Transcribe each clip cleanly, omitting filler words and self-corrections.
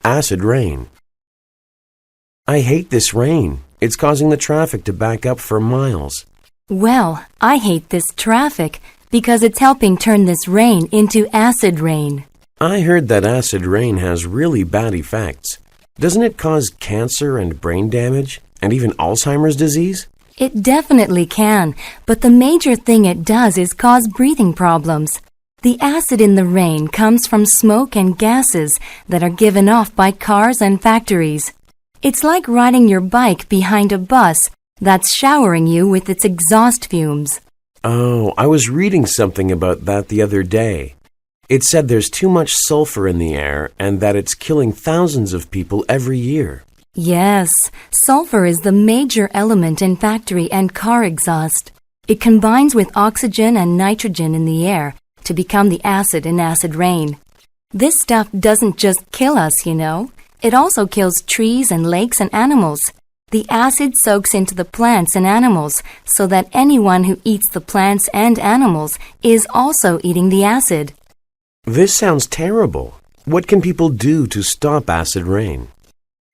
Acid rain. I hate this rain. It's causing the traffic to back up for miles. Well, I hate this traffic because it's helping turn this rain into acid rain. I heard that acid rain has really bad effects. Doesn't it cause cancer and brain damage, and even Alzheimer's disease? It definitely can, but the major thing it does is cause breathing problems. The acid in the rain comes from smoke and gases that are given off by cars and factories. It's like riding your bike behind a bus that's showering you with its exhaust fumes. Oh, I was reading something about that the other day. It said there's too much sulfur in the air and that it's killing thousands of people every year. Yes, sulfur is the major element in factory and car exhaust. It combines with oxygen and nitrogen in the air to become the acid in acid rain. This stuff doesn't just kill us, you know. It also kills trees and lakes and animals. The acid soaks into the plants and animals so that anyone who eats the plants and animals is also eating the acid. This sounds terrible. What can people do to stop acid rain?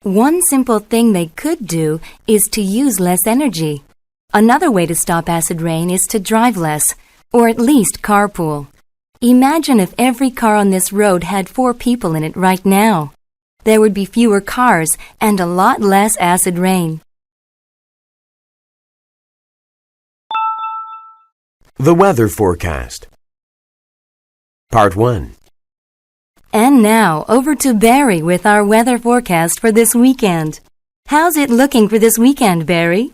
One simple thing they could do is to use less energy. Another way to stop acid rain is to drive less, or at least carpool. Imagine if every car on this road had 4 people in it right now. There would be fewer cars and a lot less acid rain. The weather forecast. Part 1. And now, over to Barry with our weather forecast for this weekend. How's it looking for this weekend, Barry?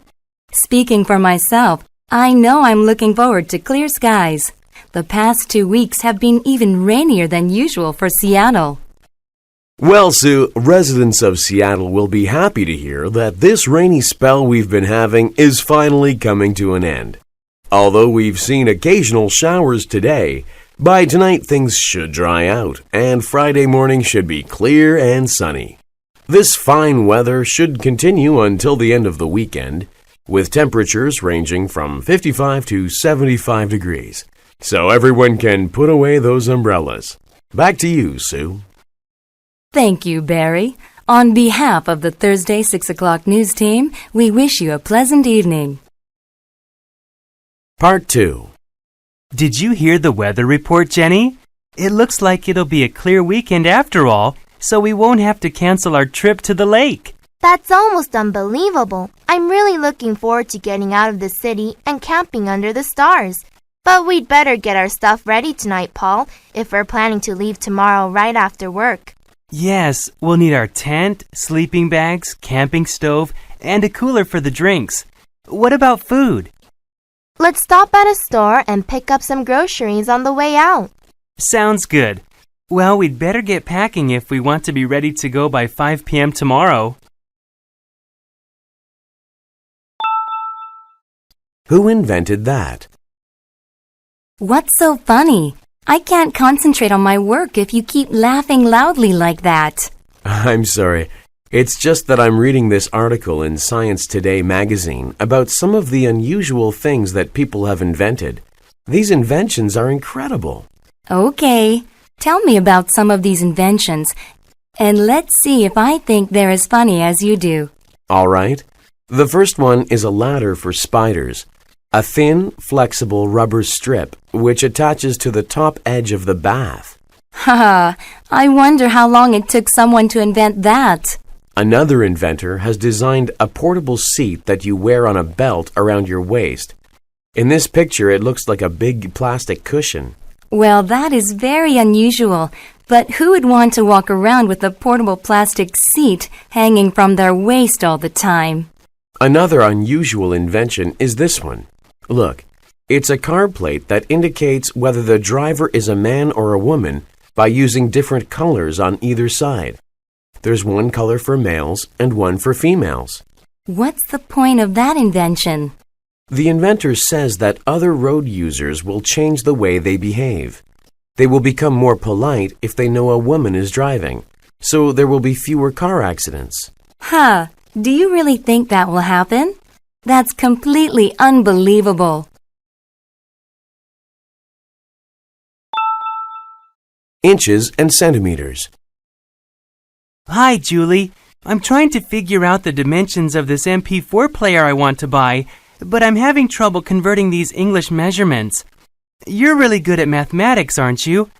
Speaking for myself, I know I'm looking forward to clear skies. The past 2 weeks have been even rainier than usual for Seattle. Well, Sue, residents of Seattle will be happy to hear that this rainy spell we've been having is finally coming to an end. Although we've seen occasional showers today, by tonight things should dry out, and Friday morning should be clear and sunny. This fine weather should continue until the end of the weekend, with temperatures ranging from 55 to 75 degrees. So everyone can put away those umbrellas. Back to you, Sue. Thank you, Barry. On behalf of the Thursday 6 o'clock news team, we wish you a pleasant evening. Part 2. Did you hear the weather report, Jenny? It looks like it'll be a clear weekend after all, so we won't have to cancel our trip to the lake. That's almost unbelievable. I'm really looking forward to getting out of the city and camping under the stars. But we'd better get our stuff ready tonight, Paul, if we're planning to leave tomorrow right after work. Yes, we'll need our tent, sleeping bags, camping stove, and a cooler for the drinks. What about food? Let's stop at a store and pick up some groceries on the way out. Sounds good. Well, we'd better get packing if we want to be ready to go by 5 p.m. tomorrow. Who invented that? What's so funny? I can't concentrate on my work if you keep laughing loudly like that. I'm sorry. It's just that I'm reading this article in Science Today magazine about some of the unusual things that people have invented. These inventions are incredible. Okay, tell me about some of these inventions, and let's see if I think they're as funny as you do. All right. The first one is a ladder for spiders. A thin, flexible rubber strip which attaches to the top edge of the bath. Haha, I wonder how long it took someone to invent that. Another inventor has designed a portable seat that you wear on a belt around your waist. In this picture, it looks like a big plastic cushion. Well, that is very unusual, but who would want to walk around with a portable plastic seat hanging from their waist all the time? Another unusual invention is this one. Look, it's a car plate that indicates whether the driver is a man or a woman by using different colors on either side. There's one color for males and one for females. What's the point of that invention? The inventor says that other road users will change the way they behave. They will become more polite if they know a woman is driving, so there will be fewer car accidents. Huh, do you really think that will happen? That's completely unbelievable. Inches and centimeters. Hi, Julie. I'm trying to figure out the dimensions of this MP4 player I want to buy, but I'm having trouble converting these English measurements. You're really good at mathematics, aren't you?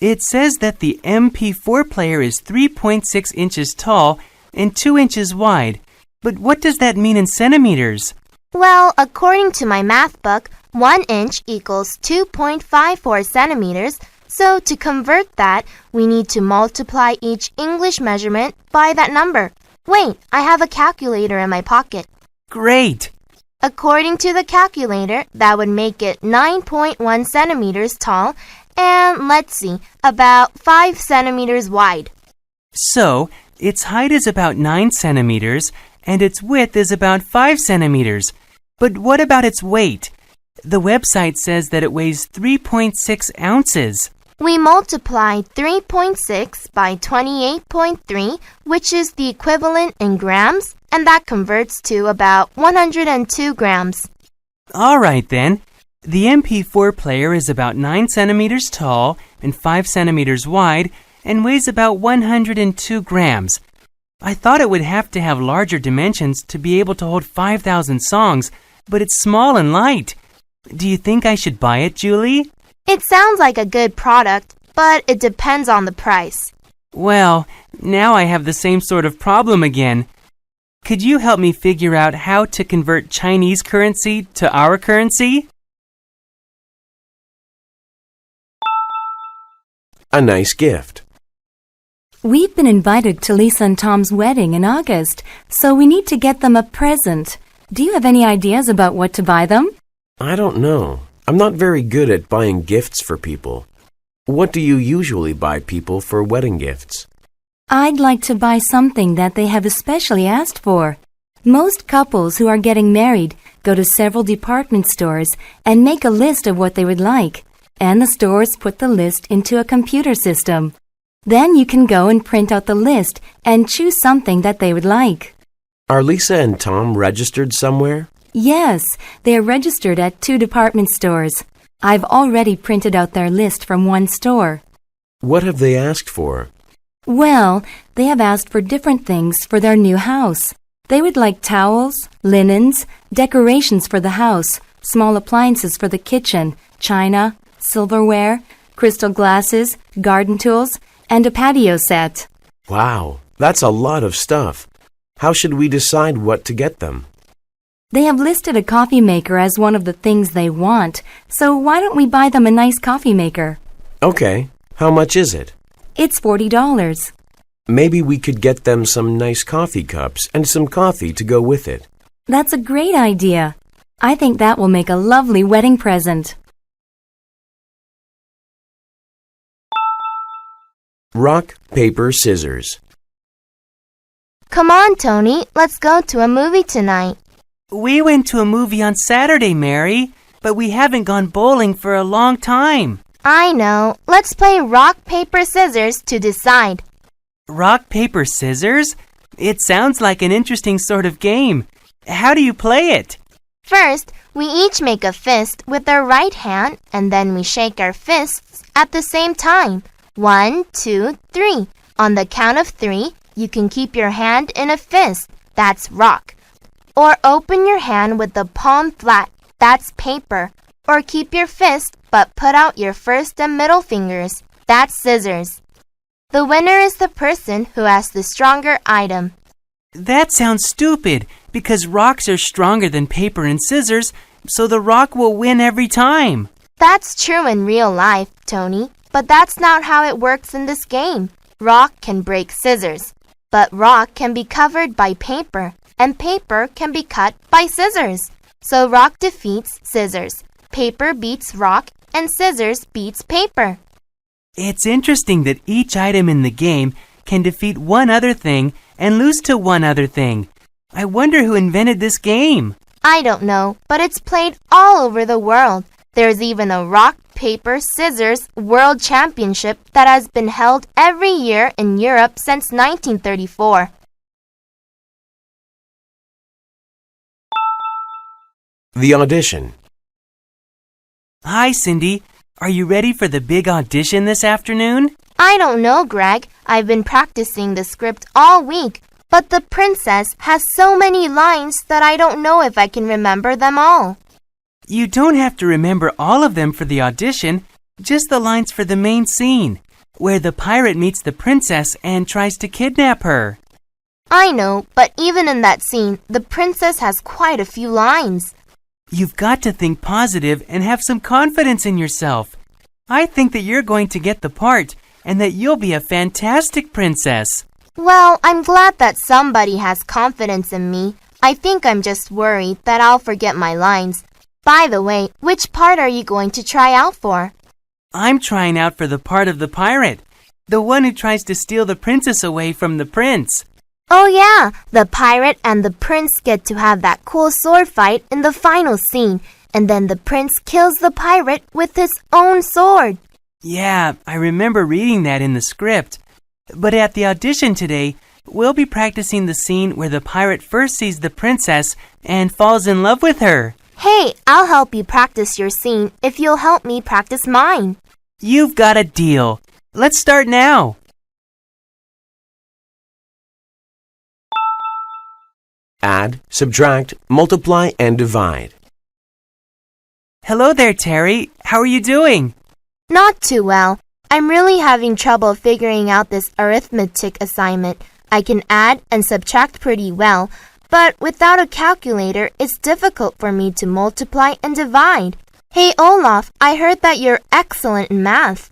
It says that the MP4 player is 3.6 inches tall and 2 inches wide. But what does that mean in centimeters? Well, according to my math book, 1 inch equals 2.54 centimeters. So to convert that, we need to multiply each English measurement by that number. Wait, I have a calculator in my pocket. Great! According to the calculator, that would make it 9.1 centimeters tall and, let's see, about 5 centimeters wide. So, its height is about 9 centimeters and its width is about 5 centimeters. But what about its weight? The website says that it weighs 3.6 ounces. We multiply 3.6 by 28.3, which is the equivalent in grams, and that converts to about 102 grams. All right then. The MP4 player is about 9 centimeters tall and 5 centimeters wide and weighs about 102 grams. I thought it would have to have larger dimensions to be able to hold 5,000 songs, but it's small and light. Do you think I should buy it, Julie? It sounds like a good product, but it depends on the price. Well, now I have the same sort of problem again. Could you help me figure out how to convert Chinese currency to our currency? A nice gift. We've been invited to Lisa and Tom's wedding in August, so we need to get them a present. Do you have any ideas about what to buy them? I don't know. I'm not very good at buying gifts for people. What do you usually buy people for wedding gifts? I'd like to buy something that they have especially asked for. Most couples who are getting married go to several department stores and make a list of what they would like, and the stores put the list into a computer system. Then you can go and print out the list and choose something that they would like. Are Lisa and Tom registered somewhere? Yes, they are registered at 2 department stores. I've already printed out their list from one store. What have they asked for? Well, they have asked for different things for their new house. They would like towels, linens, decorations for the house, small appliances for the kitchen, china, silverware, crystal glasses, garden tools, and a patio set. Wow, that's a lot of stuff. How should we decide what to get them? They have listed a coffee maker as one of the things they want, so why don't we buy them a nice coffee maker? Okay, how much is it? It's $40. Maybe we could get them some nice coffee cups and some coffee to go with it. That's a great idea. I think that will make a lovely wedding present. Rock, paper, scissors. Come on, Tony, let's go to a movie tonight. We went to a movie on Saturday, Mary, but we haven't gone bowling for a long time. I know. Let's play rock, paper, scissors to decide. Rock, paper, scissors? It sounds like an interesting sort of game. How do you play it? First, we each make a fist with our right hand, and then we shake our fists at the same time. 1, 2, 3. On the count of 3, you can keep your hand in a fist. That's rock. Or open your hand with the palm flat. That's paper. Or keep your fist but put out your first and middle fingers. That's scissors. The winner is the person who has the stronger item. That sounds stupid, because rocks are stronger than paper and scissors, so the rock will win every time. That's true in real life, Tony, but that's not how it works in this game. Rock can break scissors, but rock can be covered by paper, and paper can be cut by scissors. So rock defeats scissors, paper beats rock, and scissors beats paper. It's interesting that each item in the game can defeat one other thing and lose to one other thing. I wonder who invented this game. I don't know, but it's played all over the world. There's even a rock, paper, scissors world championship that has been held every year in Europe since 1934. The audition. Hi, Cindy. Are you ready for the big audition this afternoon? I don't know, Greg. I've been practicing the script all week, but the princess has so many lines that I don't know if I can remember them all. You don't have to remember all of them for the audition, just the lines for the main scene, where the pirate meets the princess and tries to kidnap her. I know, but even in that scene, the princess has quite a few lines. You've got to think positive and have some confidence in yourself. I think that you're going to get the part and that you'll be a fantastic princess. Well, I'm glad that somebody has confidence in me. I think I'm just worried that I'll forget my lines. By the way, which part are you going to try out for? I'm trying out for the part of the pirate, the one who tries to steal the princess away from the prince. Oh yeah, the pirate and the prince get to have that cool sword fight in the final scene, and then the prince kills the pirate with his own sword. Yeah, I remember reading that in the script. But at the audition today, we'll be practicing the scene where the pirate first sees the princess and falls in love with her. Hey, I'll help you practice your scene if you'll help me practice mine. You've got a deal. Let's start now. Add, subtract, multiply, and divide. Hello there, Terry. How are you doing? Not too well. I'm really having trouble figuring out this arithmetic assignment. I can add and subtract pretty well, but without a calculator, it's difficult for me to multiply and divide. Hey, Olaf, I heard that you're excellent in math.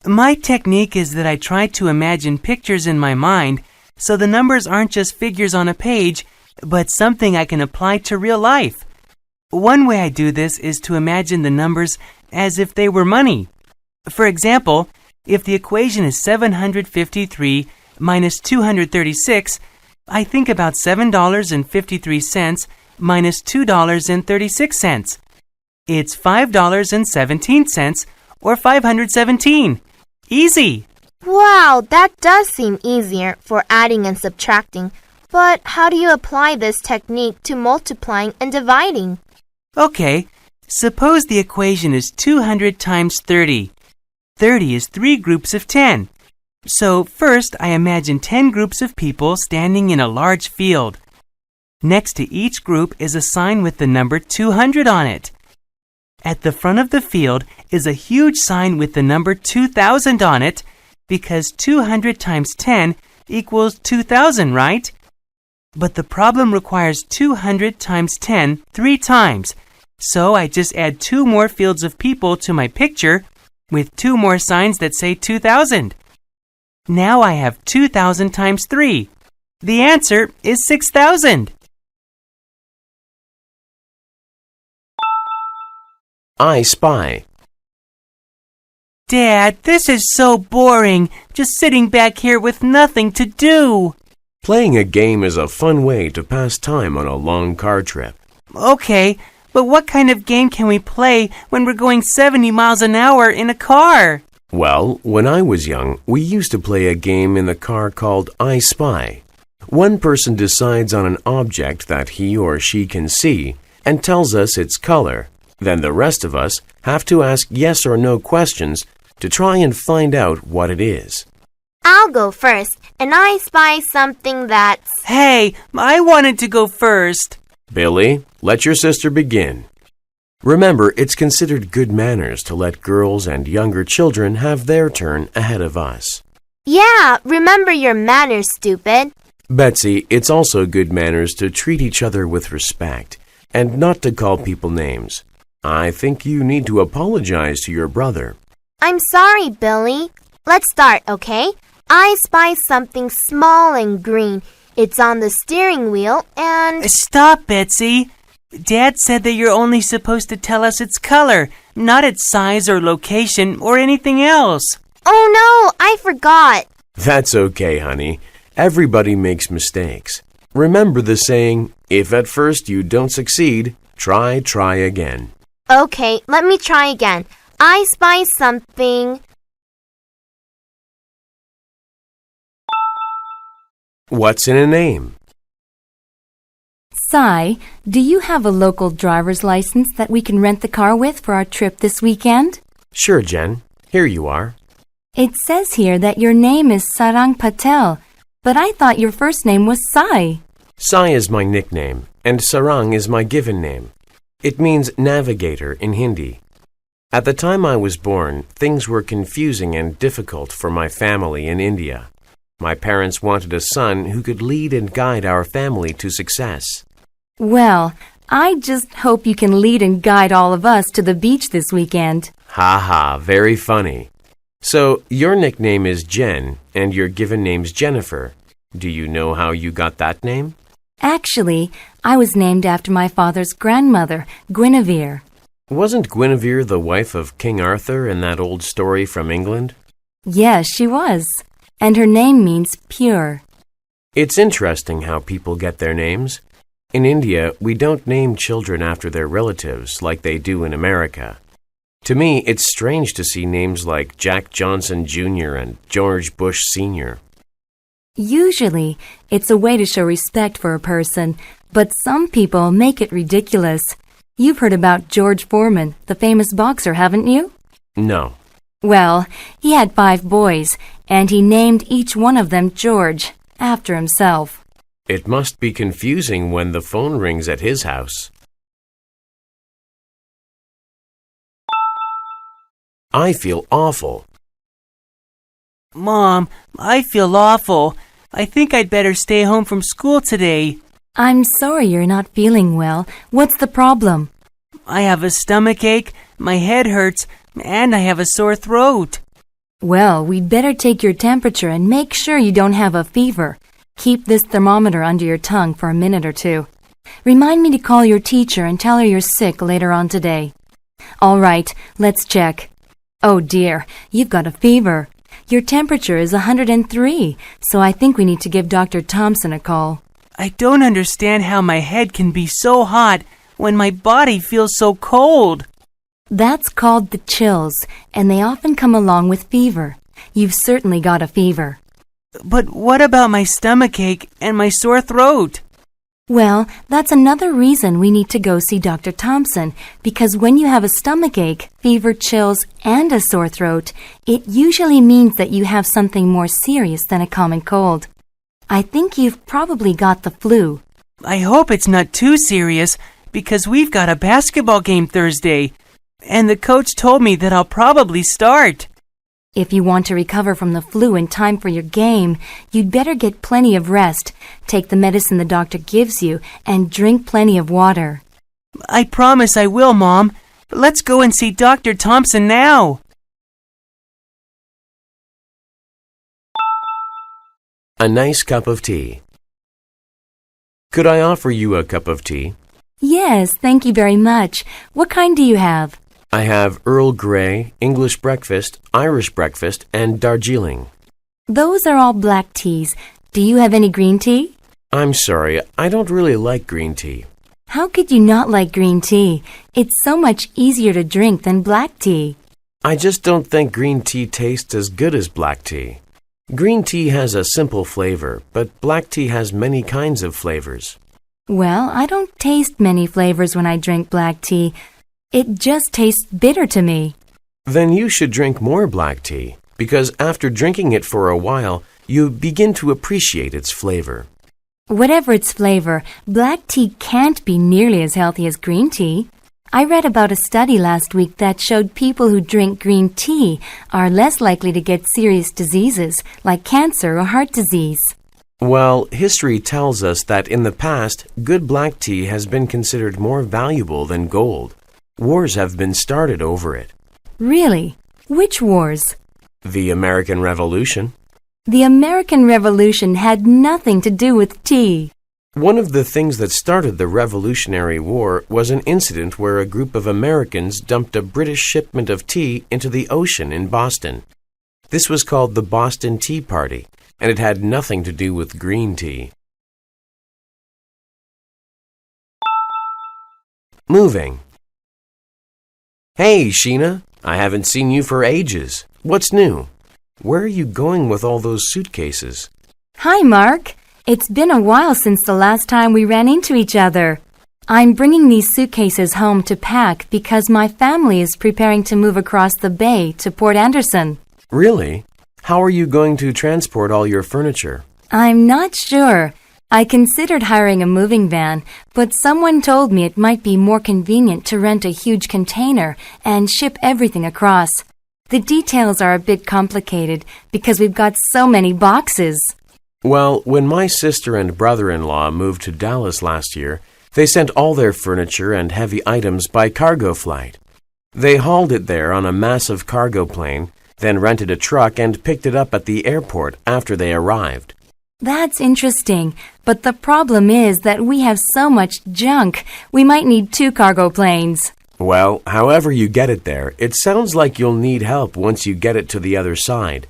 My technique is that I try to imagine pictures in my mind, so the numbers aren't just figures on a page, but something I can apply to real life. One way I do this is to imagine the numbers as if they were money. For example, if the equation is 753 minus 236, I think about $7.53 minus $2.36. It's $5.17 or 517. Easy! Wow, that does seem easier for adding and subtracting. But how do you apply this technique to multiplying and dividing? Okay, suppose the equation is 200 times 30. 30 is 3 groups of 10. So first I imagine 10 groups of people standing in a large field. Next to each group is a sign with the number 200 on it. At the front of the field is a huge sign with the number 2000 on it because 200 times 10 equals 2000, right? But the problem requires 200 times 10 3 times. So I just add 2 more fields of people to my picture with 2 more signs that say 2000. Now I have 2000 times 3. The answer is 6000. I spy. Dad, this is so boring, just sitting back here with nothing to do. Playing a game is a fun way to pass time on a long car trip. Okay, but what kind of game can we play when we're going 70 miles an hour in a car? Well, when I was young, we used to play a game in the car called I Spy. One person decides on an object that he or she can see and tells us its color. Then the rest of us have to ask yes or no questions to try and find out what it is. I'll go first, and I spy something that's... Hey, I wanted to go first. Billy, let your sister begin. Remember, it's considered good manners to let girls and younger children have their turn ahead of us. Yeah, remember your manners, stupid. Betsy, it's also good manners to treat each other with respect and not to call people names. I think you need to apologize to your brother. I'm sorry, Billy. Let's start, okay? I spy something small and green. It's on the steering wheel and... Stop, Betsy. Dad said that you're only supposed to tell us its color, not its size or location or anything else. Oh no, I forgot. That's okay, honey. Everybody makes mistakes. Remember the saying, if at first you don't succeed, try again. Okay, let me try again. I spy something... What's in a name? Sai, do you have a local driver's license that we can rent the car with for our trip this weekend? Sure, Jen. Here you are. It says here that your name is Sarang Patel, but I thought your first name was Sai. Sai is my nickname, and Sarang is my given name. It means navigator in Hindi. At the time I was born, things were confusing and difficult for my family in India. My parents wanted a son who could lead and guide our family to success. Well, I just hope you can lead and guide all of us to the beach this weekend. Ha ha, very funny. So, your nickname is Jen, and your given name's Jennifer. Do you know how you got that name? Actually, I was named after my father's grandmother, Guinevere. Wasn't Guinevere the wife of King Arthur in that old story from England? Yes, she was. And her name means pure. It's interesting how people get their names. In India, we don't name children after their relatives like they do in America. To me, it's strange to see names like Jack Johnson Jr. and George Bush Sr. Usually, it's a way to show respect for a person, but some people make it ridiculous. You've heard about George Foreman, the famous boxer, haven't you? No. Well, he had 5 boys, and he named each one of them George, after himself. It must be confusing when the phone rings at his house. I feel awful. Mom, I feel awful. I think I'd better stay home from school today. I'm sorry you're not feeling well. What's the problem? I have a stomachache, my head hurts, and I have a sore throat. Well, we'd better take your temperature and make sure you don't have a fever. Keep this thermometer under your tongue for a minute or 2. Remind me to call your teacher and tell her you're sick later on today. All right, let's check. Oh dear, you've got a fever. Your temperature is 103, so I think we need to give Dr. Thompson a call. I don't understand how my head can be so hot when my body feels so cold. That's called the chills, and they often come along with fever. You've certainly got a fever. But what about my stomachache and my sore throat? Well, that's another reason we need to go see Dr. Thompson, because when you have a stomachache, fever, chills, and a sore throat, it usually means that you have something more serious than a common cold. I think you've probably got the flu. I hope it's not too serious, because we've got a basketball game Thursday, and the coach told me that I'll probably start. If you want to recover from the flu in time for your game, you'd better get plenty of rest, take the medicine the doctor gives you, and drink plenty of water. I promise I will, Mom. But let's go and see Dr. Thompson now. A nice cup of tea. Could I offer you a cup of tea? Yes, thank you very much. What kind do you have? I have Earl Grey, English breakfast, Irish breakfast, and Darjeeling. Those are all black teas. Do you have any green tea? I'm sorry, I don't really like green tea. How could you not like green tea? It's so much easier to drink than black tea. I just don't think green tea tastes as good as black tea. Green tea has a simple flavor, but black tea has many kinds of flavors. Well, I don't taste many flavors when I drink black tea. It just tastes bitter to me. Then you should drink more black tea, because after drinking it for a while, you begin to appreciate its flavor. Whatever its flavor, black tea can't be nearly as healthy as green tea. I read about a study last week that showed people who drink green tea are less likely to get serious diseases like cancer or heart disease. Well, history tells us that in the past, good black tea has been considered more valuable than gold. Wars have been started over it. Really? Which wars? The American Revolution. The American Revolution had nothing to do with tea. One of the things that started the Revolutionary War was an incident where a group of Americans dumped a British shipment of tea into the ocean in Boston. This was called the Boston Tea Party, and it had nothing to do with green tea. Moving. Hey, Sheena, I haven't seen you for ages. What's new? Where are you going with all those suitcases? Hi, Mark. It's been a while since the last time we ran into each other. I'm bringing these suitcases home to pack because my family is preparing to move across the bay to Port Anderson. Really? How are you going to transport all your furniture? I'm not sure. I considered hiring a moving van, but someone told me it might be more convenient to rent a huge container and ship everything across. The details are a bit complicated because we've got so many boxes. Well, when my sister and brother-in-law moved to Dallas last year, they sent all their furniture and heavy items by cargo flight. They hauled it there on a massive cargo plane, then rented a truck and picked it up at the airport after they arrived. That's interesting, but the problem is that we have so much junk, we might need 2 cargo planes. Well, however you get it there, it sounds like you'll need help once you get it to the other side.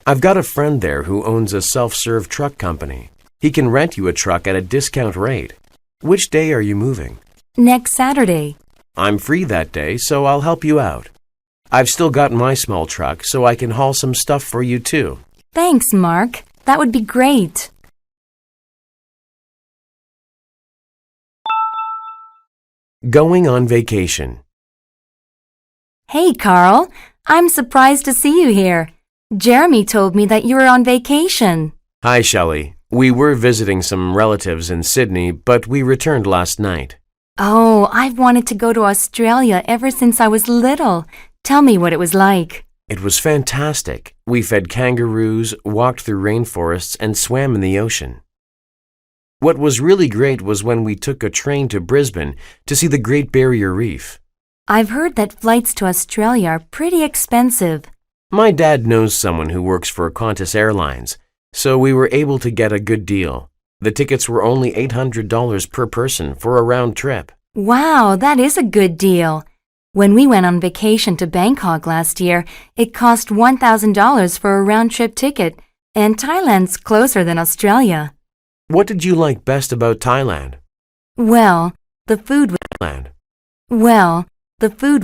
I've got a friend there who owns a self-serve truck company. He can rent you a truck at a discount rate. Which day are you moving? Next Saturday. I'm free that day, so I'll help you out. I've still got my small truck, so I can haul some stuff for you too. Thanks, Mark. That would be great. Going on vacation. Hey, Carl. I'm surprised to see you here. Jeremy told me that you were on vacation. Hi, Shelley. We were visiting some relatives in Sydney, but we returned last night. Oh, I've wanted to go to Australia ever since I was little. Tell me what it was like. It was fantastic. We fed kangaroos, walked through rainforests, and swam in the ocean. What was really great was when we took a train to Brisbane to see the Great Barrier Reef. I've heard that flights to Australia are pretty expensive. My dad knows someone who works for Qantas Airlines, so we were able to get a good deal. The tickets were only $800 per person for a round trip. Wow, that is a good deal. When we went on vacation to Bangkok last year, it cost $1,000 for a round-trip ticket, and Thailand's closer than Australia. What did you like best about Thailand? Well, the food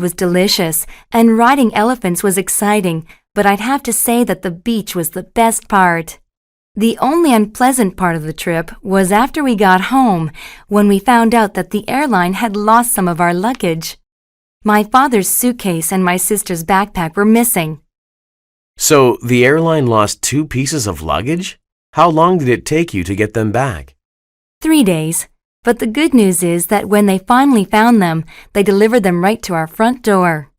was delicious, and riding elephants was exciting, but I'd have to say that the beach was the best part. The only unpleasant part of the trip was after we got home, when we found out that the airline had lost some of our luggage. My father's suitcase and my sister's backpack were missing. So the airline lost 2 pieces of luggage? How long did it take you to get them back? 3 days. But the good news is that when they finally found them, they delivered them right to our front door.